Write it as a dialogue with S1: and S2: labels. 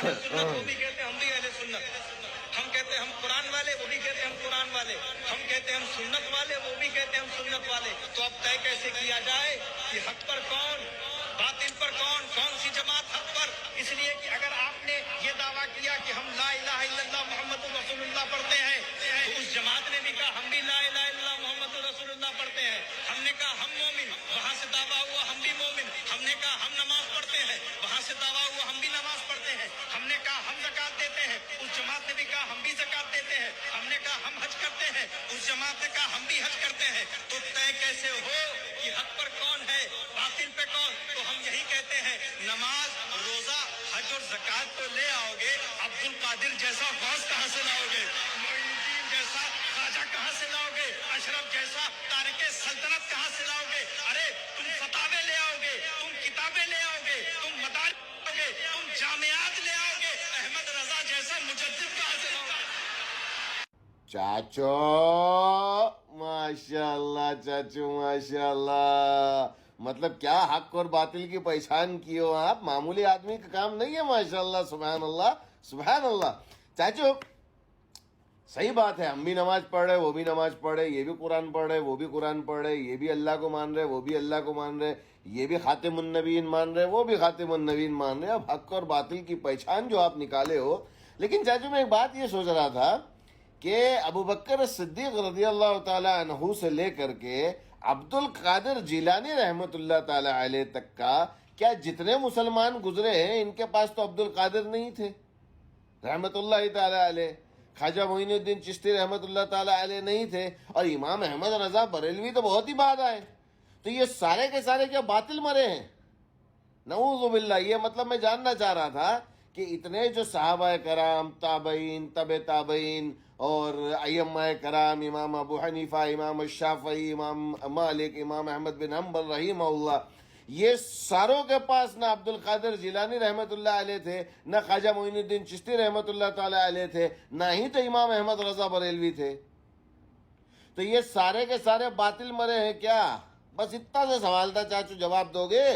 S1: अहले सुन्नत वो भी कहते हैं हम भी अहले सुन्नत, हम कहते हैं हम कुरान वाले वो भी कहते हैं हम कुरान वाले, हम कहते हैं हम सुन्नत वाले वो भी कहते हैं हम सुन्नत वाले। तो अब तय कैसे किया जाए कि हक पर कौन, बातिल पर कौन, कौन सी जमात हक पर? इसलिए कि अगर आपने ये दावा किया कि हम ला इलाहा इल्लल्लाह मुहम्मदुर रसूलुल्लाह पढ़ते हैं, तो उस जमात ने भी कहा हम भी ला इलाहा इल्लल्लाह मुहम्मदुर रसूलुल्लाह पढ़ते हैं। हमने कहा हम मोमिन, वहां से दावा हुआ हम भी मोमिन। हमने कहा हम नमाज पढ़ते हैं, वहां से दावा हुआ हम भी नमाज पढ़ते हैं। हमने कहा हम ज़कात देते हैं, उस जमात ने भी कहा हम भी ज़कात देते हैं। हमने कहा हम हज करते हैं, उस जमात ने कहा हम भी हज करते हैं। तो तय कैसे हो कि हक पर कौन है, बातिल पे कौन? तो हम यही कहते हैं नमाज, रोजा, हज और ज़कात तो ले आओगे, अब्दुल कादिर जैसा गौस कहां से लाओगे? मोइनुद्दीन जैसा ख्वाजा कहां से लाओगे? अशरफ जैसा तारिक सल्तनत कहां से लाओगे? अरे तुम फतावे ले आओगे, तुम किताबें ले आओगे, तुम मदारिस ले आओगे, तुम जामियात ले आओगे, अहमद रजा जैसा मुजद्दिद कहां से लाओगे?
S2: चाचो माशाल्लाह, चाचू माशाल्लाह, मतलब क्या हक और बातिल की पहचान की हो आप, मामूली आदमी का काम नहीं है। माशाल्लाह, सुभान अल्लाह, सुभान अल्लाह। चाचू सही बात है, हम भी नमाज पढ़ रहे, वो भी नमाज पढ़ रहे, ये भी कुरान पढ़ रहे, वो भी कुरान पढ़ रहे, ये भी अल्लाह को मान रहे, वो भी अल्लाह को मान रहे, ये भी खातिमुन नबीन मान रहे, वो भी खातिमुन नबीन मान रहे। अब हक और बातिल की पहचान जो आप निकाले हो। लेकिन चाचू मैं एक बात ये सोच रहा था कि अबू बकर सिद्दीक रज़ियल्लाहु ताला अन्हु से लेकर के अब्दुल कादिर जिलानी रहमतुल्लाह ताला अलैह तक का, क्या जितने मुसलमान गुजरे हैं इनके पास तो अब्दुल कादिर नहीं थे रहमतुल्लाह ताला अलैह, ख्वाजा मोइनुद्दीन चिश्ती रहमतुल्लाह ताला अलैह नहीं थे, और इमाम अहमद रजा बरेलवी तो बहुत ही बाद आए। तो ये सारे के सारे क्या बातिल मरे हैं? नऊज़ु बिल्लाह। ये मतलब मैं जानना चाह रहा था कि इतने जो सहाबा कराम, ताबईन, तबे ताबईन और अय्यम्मा कराम, इमाम अबू हनीफा, इमाम शाफई, इमाम मालिक, इमाम अहमद बिन हम्बल रहीमहुल्लाह, ये सारों के पास ना अब्दुल कादिर जिलानी रहमतुल्लाह अलैह थे, ना ख्वाजा मोइनुद्दीन चिश्ती रहमतुल्लाह ताला अलैह थे, ना ही तो इमाम अहमद रजा बरेलवी थे। तो ये सारे के सारे बातिल मरे हैं क्या? बस इतना सा सवाल था चाचू, जवाब दोगे?